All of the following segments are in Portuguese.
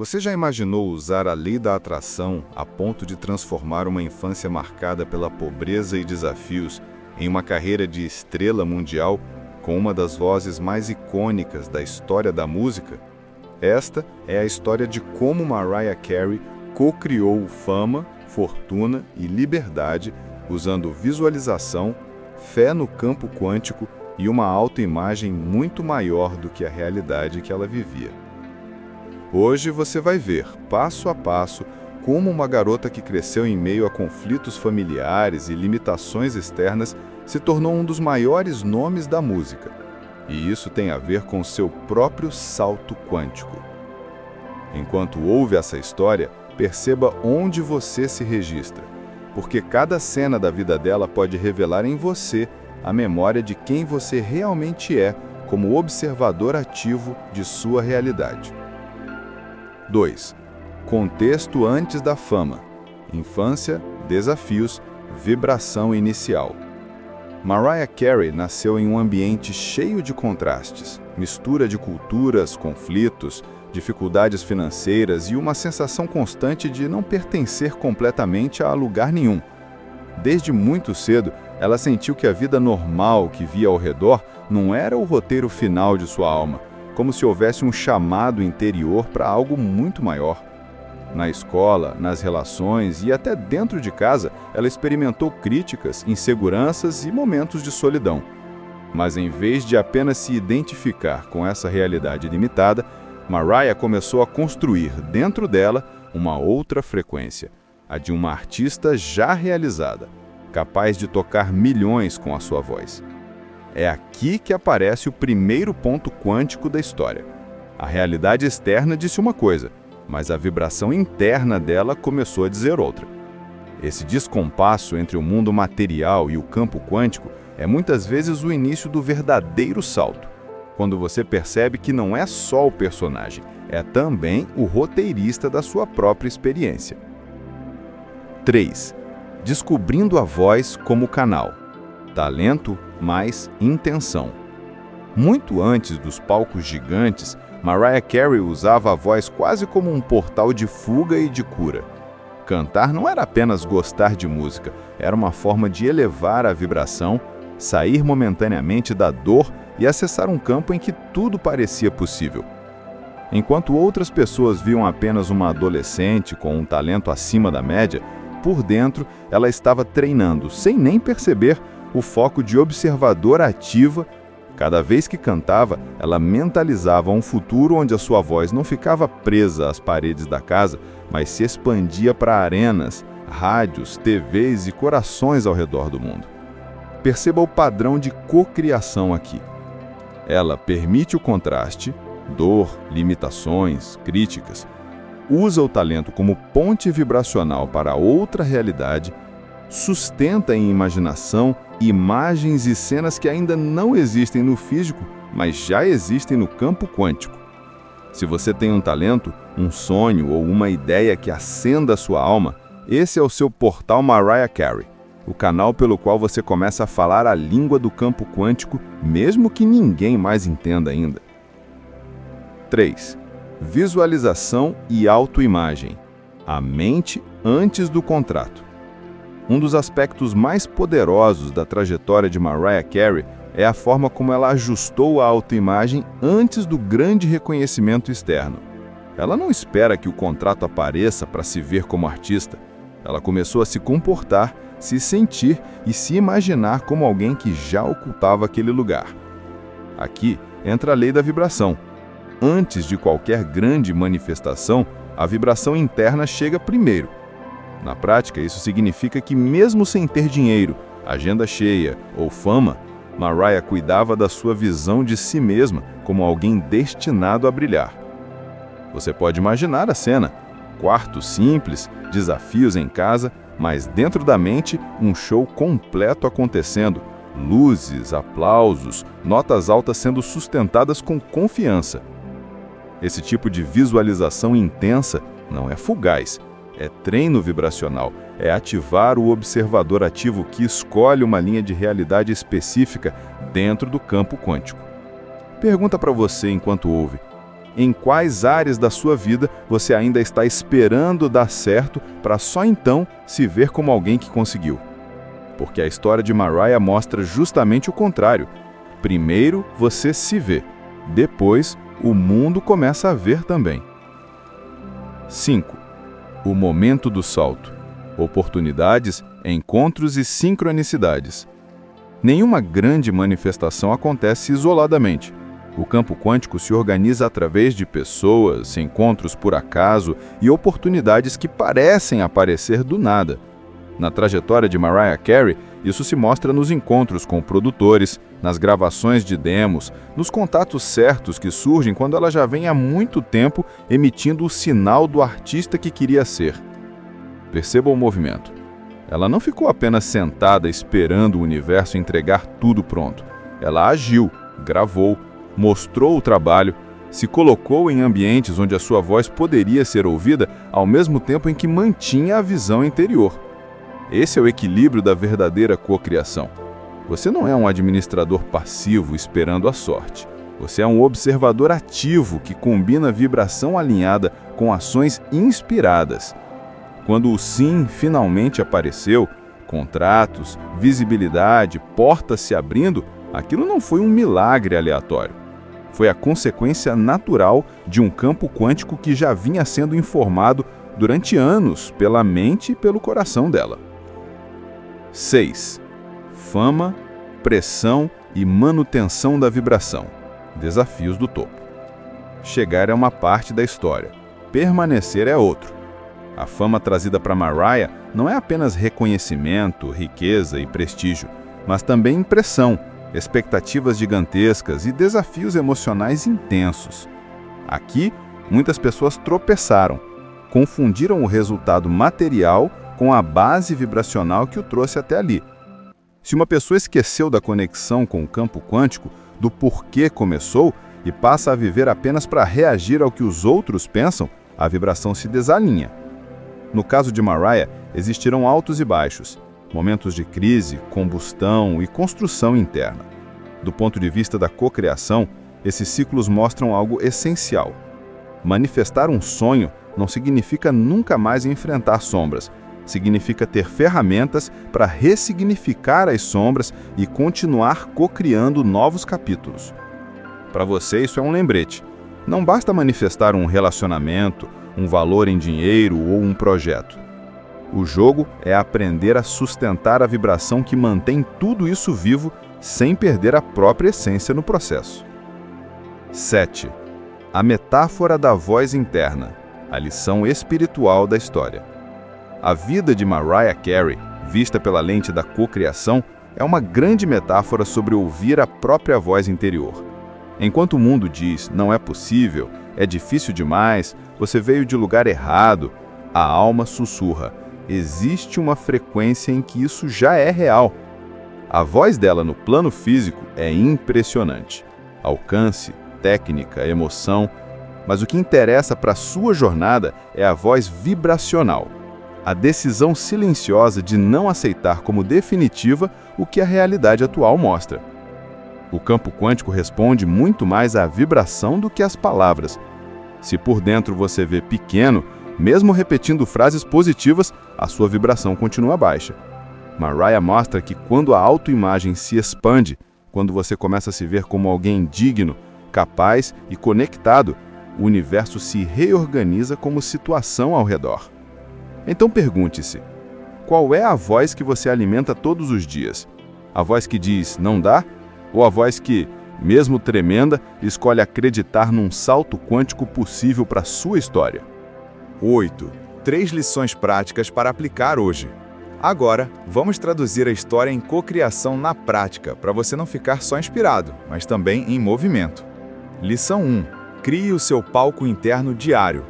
Você já imaginou usar a lei da atração a ponto de transformar uma infância marcada pela pobreza e desafios em uma carreira de estrela mundial com uma das vozes mais icônicas da história da música? Esta é a história de como Mariah Carey co-criou fama, fortuna e liberdade usando visualização, fé no campo quântico e uma autoimagem muito maior do que a realidade que ela vivia. Hoje você vai ver, passo a passo, como uma garota que cresceu em meio a conflitos familiares e limitações externas se tornou um dos maiores nomes da música. E isso tem a ver com seu próprio salto quântico. Enquanto ouve essa história, perceba onde você se registra, porque cada cena da vida dela pode revelar em você a memória de quem você realmente é como observador ativo de sua realidade. 2. Contexto antes da fama. Infância, desafios, vibração inicial. Mariah Carey nasceu em um ambiente cheio de contrastes, mistura de culturas, conflitos, dificuldades financeiras e uma sensação constante de não pertencer completamente a lugar nenhum. Desde muito cedo, ela sentiu que a vida normal que via ao redor não era o roteiro final de sua alma, como se houvesse um chamado interior para algo muito maior. Na escola, nas relações e até dentro de casa, ela experimentou críticas, inseguranças e momentos de solidão. Mas em vez de apenas se identificar com essa realidade limitada, Mariah começou a construir dentro dela uma outra frequência, a de uma artista já realizada, capaz de tocar milhões com a sua voz. É aqui que aparece o primeiro ponto quântico da história. A realidade externa disse uma coisa, mas a vibração interna dela começou a dizer outra. Esse descompasso entre o mundo material e o campo quântico é muitas vezes o início do verdadeiro salto, quando você percebe que não é só o personagem, é também o roteirista da sua própria experiência. 3. Descobrindo a voz como canal. Talento mais intenção. Muito antes dos palcos gigantes, Mariah Carey usava a voz quase como um portal de fuga e de cura. Cantar não era apenas gostar de música, era uma forma de elevar a vibração, sair momentaneamente da dor e acessar um campo em que tudo parecia possível. Enquanto outras pessoas viam apenas uma adolescente com um talento acima da média, por dentro ela estava treinando, sem nem perceber, o foco de observadora ativa. Cada vez que cantava, ela mentalizava um futuro onde a sua voz não ficava presa às paredes da casa, mas se expandia para arenas, rádios, TVs e corações ao redor do mundo. Perceba o padrão de cocriação aqui. Ela permite o contraste, dor, limitações, críticas, usa o talento como ponte vibracional para outra realidade, sustenta em imaginação imagens e cenas que ainda não existem no físico, mas já existem no campo quântico. Se você tem um talento, um sonho ou uma ideia que acenda a sua alma, esse é o seu portal Mariah Carey, o canal pelo qual você começa a falar a língua do campo quântico, mesmo que ninguém mais entenda ainda. 3. Visualização e autoimagem. A mente antes do contrato. Um dos aspectos mais poderosos da trajetória de Mariah Carey é a forma como ela ajustou a autoimagem antes do grande reconhecimento externo. Ela não espera que o contrato apareça para se ver como artista. Ela começou a se comportar, se sentir e se imaginar como alguém que já ocupava aquele lugar. Aqui entra a lei da vibração. Antes de qualquer grande manifestação, a vibração interna chega primeiro. Na prática, isso significa que mesmo sem ter dinheiro, agenda cheia ou fama, Mariah cuidava da sua visão de si mesma como alguém destinado a brilhar. Você pode imaginar a cena: quarto simples, desafios em casa, mas dentro da mente um show completo acontecendo, luzes, aplausos, notas altas sendo sustentadas com confiança. Esse tipo de visualização intensa não é fugaz. É treino vibracional, é ativar o observador ativo que escolhe uma linha de realidade específica dentro do campo quântico. Pergunta para você enquanto ouve: em quais áreas da sua vida você ainda está esperando dar certo para só então se ver como alguém que conseguiu. Porque a história de Mariah mostra justamente o contrário. Primeiro você se vê, depois o mundo começa a ver também. 5. O momento do salto. Oportunidades, encontros e sincronicidades. Nenhuma grande manifestação acontece isoladamente. O campo quântico se organiza através de pessoas, encontros por acaso e oportunidades que parecem aparecer do nada. Na trajetória de Mariah Carey, isso se mostra nos encontros com produtores, nas gravações de demos, nos contatos certos que surgem quando ela já vem há muito tempo emitindo o sinal do artista que queria ser. Perceba o movimento. Ela não ficou apenas sentada esperando o universo entregar tudo pronto. Ela agiu, gravou, mostrou o trabalho, se colocou em ambientes onde a sua voz poderia ser ouvida ao mesmo tempo em que mantinha a visão interior. Esse é o equilíbrio da verdadeira cocriação. Você não é um administrador passivo esperando a sorte. Você é um observador ativo que combina vibração alinhada com ações inspiradas. Quando o sim finalmente apareceu, contratos, visibilidade, portas se abrindo, aquilo não foi um milagre aleatório. Foi a consequência natural de um campo quântico que já vinha sendo informado durante anos pela mente e pelo coração dela. 6. Fama, pressão e manutenção da vibração. Desafios do topo. Chegar é uma parte da história. Permanecer é outro. A fama trazida para Mariah não é apenas reconhecimento, riqueza e prestígio, mas também pressão, expectativas gigantescas e desafios emocionais intensos. Aqui, muitas pessoas tropeçaram, confundiram o resultado material com a base vibracional que o trouxe até ali. Se uma pessoa esqueceu da conexão com o campo quântico, do porquê começou, e passa a viver apenas para reagir ao que os outros pensam, a vibração se desalinha. No caso de Mariah, existirão altos e baixos, momentos de crise, combustão e construção interna. Do ponto de vista da cocriação, esses ciclos mostram algo essencial. Manifestar um sonho não significa nunca mais enfrentar sombras, significa ter ferramentas para ressignificar as sombras e continuar cocriando novos capítulos. Para você, isso é um lembrete. Não basta manifestar um relacionamento, um valor em dinheiro ou um projeto. O jogo é aprender a sustentar a vibração que mantém tudo isso vivo sem perder a própria essência no processo. 7. A metáfora da voz interna, a lição espiritual da história. A vida de Mariah Carey, vista pela lente da cocriação, é uma grande metáfora sobre ouvir a própria voz interior. Enquanto o mundo diz, não é possível, é difícil demais, você veio de lugar errado, a alma sussurra, existe uma frequência em que isso já é real. A voz dela no plano físico é impressionante. Alcance, técnica, emoção, mas o que interessa para a sua jornada é a voz vibracional. A decisão silenciosa de não aceitar como definitiva o que a realidade atual mostra. O campo quântico responde muito mais à vibração do que às palavras. Se por dentro você vê pequeno, mesmo repetindo frases positivas, a sua vibração continua baixa. Mariah mostra que quando a autoimagem se expande, quando você começa a se ver como alguém digno, capaz e conectado, o universo se reorganiza como situação ao redor. Então pergunte-se, qual é a voz que você alimenta todos os dias? A voz que diz, não dá? Ou a voz que, mesmo tremenda, escolhe acreditar num salto quântico possível para a sua história? 8. 3 lições práticas para aplicar hoje. Agora, vamos traduzir a história em cocriação na prática, para você não ficar só inspirado, mas também em movimento. Lição 1. Crie o seu palco interno diário.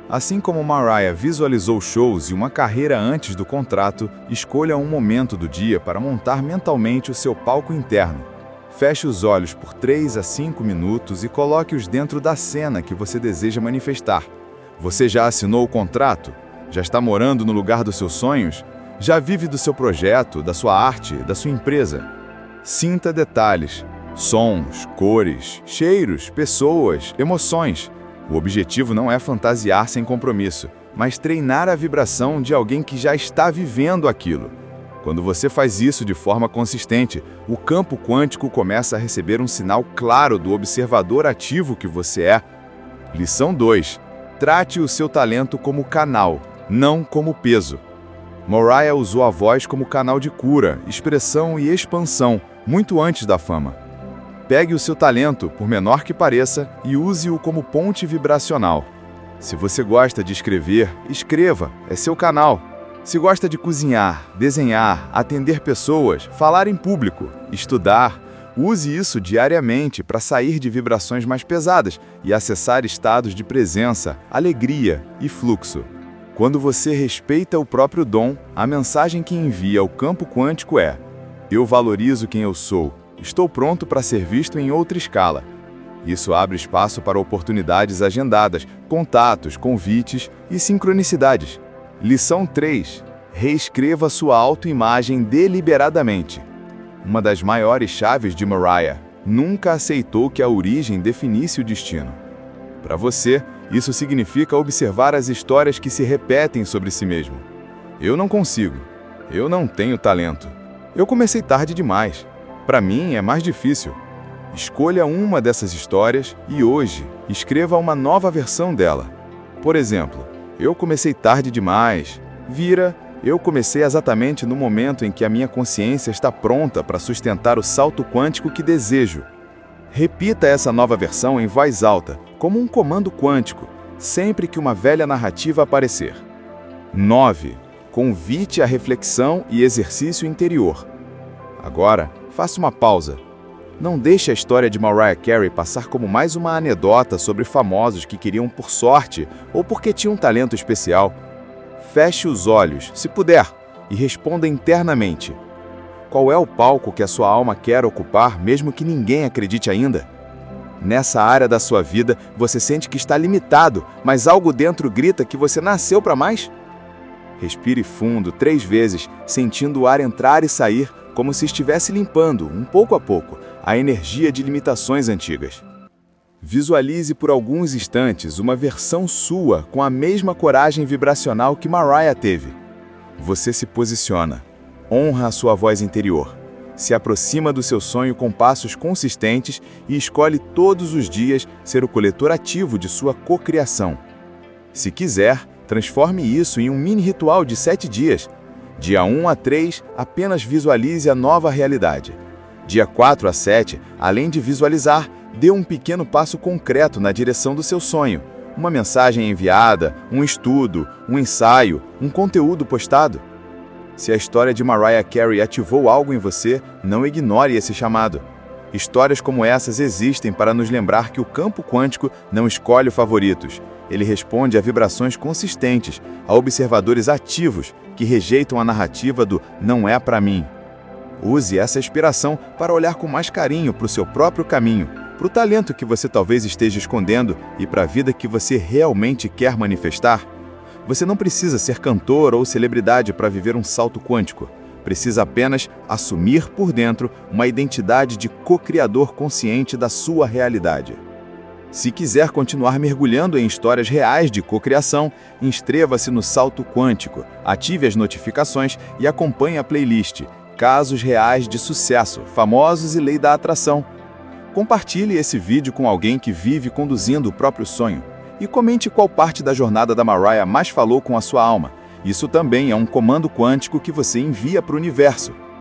Assim como Mariah visualizou shows e uma carreira antes do contrato, escolha um momento do dia para montar mentalmente o seu palco interno. Feche os olhos por 3 a 5 minutos e coloque-os dentro da cena que você deseja manifestar. Você já assinou o contrato? Já está morando no lugar dos seus sonhos? Já vive do seu projeto, da sua arte, da sua empresa? Sinta detalhes, sons, cores, cheiros, pessoas, emoções. O objetivo não é fantasiar sem compromisso, mas treinar a vibração de alguém que já está vivendo aquilo. Quando você faz isso de forma consistente, o campo quântico começa a receber um sinal claro do observador ativo que você é. Lição 2. Trate o seu talento como canal, não como peso. Mariah usou a voz como canal de cura, expressão e expansão, muito antes da fama. Pegue o seu talento, por menor que pareça, e use-o como ponte vibracional. Se você gosta de escrever, escreva, é seu canal. Se gosta de cozinhar, desenhar, atender pessoas, falar em público, estudar, use isso diariamente para sair de vibrações mais pesadas e acessar estados de presença, alegria e fluxo. Quando você respeita o próprio dom, a mensagem que envia ao campo quântico é: eu valorizo quem eu sou, estou pronto para ser visto em outra escala. Isso abre espaço para oportunidades agendadas, contatos, convites e sincronicidades. Lição 3. Reescreva sua autoimagem deliberadamente. Uma das maiores chaves de Mariah: nunca aceitou que a origem definisse o destino. Para você, isso significa observar as histórias que se repetem sobre si mesmo. Eu não consigo. Eu não tenho talento. Eu comecei tarde demais. Para mim é mais difícil. Escolha uma dessas histórias e hoje escreva uma nova versão dela. Por exemplo, eu comecei tarde demais. Vira, eu comecei exatamente no momento em que a minha consciência está pronta para sustentar o salto quântico que desejo. Repita essa nova versão em voz alta, como um comando quântico, sempre que uma velha narrativa aparecer. 9. Convite à reflexão e exercício interior. Agora, faça uma pausa. Não deixe a história de Mariah Carey passar como mais uma anedota sobre famosos que queriam por sorte ou porque tinham um talento especial. Feche os olhos, se puder, e responda internamente. Qual é o palco que a sua alma quer ocupar, mesmo que ninguém acredite ainda? Nessa área da sua vida, você sente que está limitado, mas algo dentro grita que você nasceu para mais? Respire fundo 3 vezes, sentindo o ar entrar e sair, como se estivesse limpando, um pouco a pouco, a energia de limitações antigas. Visualize por alguns instantes uma versão sua com a mesma coragem vibracional que Mariah teve. Você se posiciona, honra a sua voz interior, se aproxima do seu sonho com passos consistentes e escolhe todos os dias ser o coletor ativo de sua cocriação. Se quiser, transforme isso em um mini ritual de 7 dias. Dia 1 a 3, apenas visualize a nova realidade. Dia 4 a 7, além de visualizar, dê um pequeno passo concreto na direção do seu sonho. Uma mensagem enviada, um estudo, um ensaio, um conteúdo postado. Se a história de Mariah Carey ativou algo em você, não ignore esse chamado. Histórias como essas existem para nos lembrar que o campo quântico não escolhe favoritos. Ele responde a vibrações consistentes, a observadores ativos que rejeitam a narrativa do "não é para mim". Use essa inspiração para olhar com mais carinho para o seu próprio caminho, para o talento que você talvez esteja escondendo e para a vida que você realmente quer manifestar. Você não precisa ser cantor ou celebridade para viver um salto quântico. Precisa apenas assumir por dentro uma identidade de co-criador consciente da sua realidade. Se quiser continuar mergulhando em histórias reais de cocriação, inscreva-se no Salto Quântico, ative as notificações e acompanhe a playlist Casos Reais de Sucesso, Famosos e Lei da Atração. Compartilhe esse vídeo com alguém que vive conduzindo o próprio sonho e comente qual parte da jornada da Mariah mais falou com a sua alma. Isso também é um comando quântico que você envia para o universo.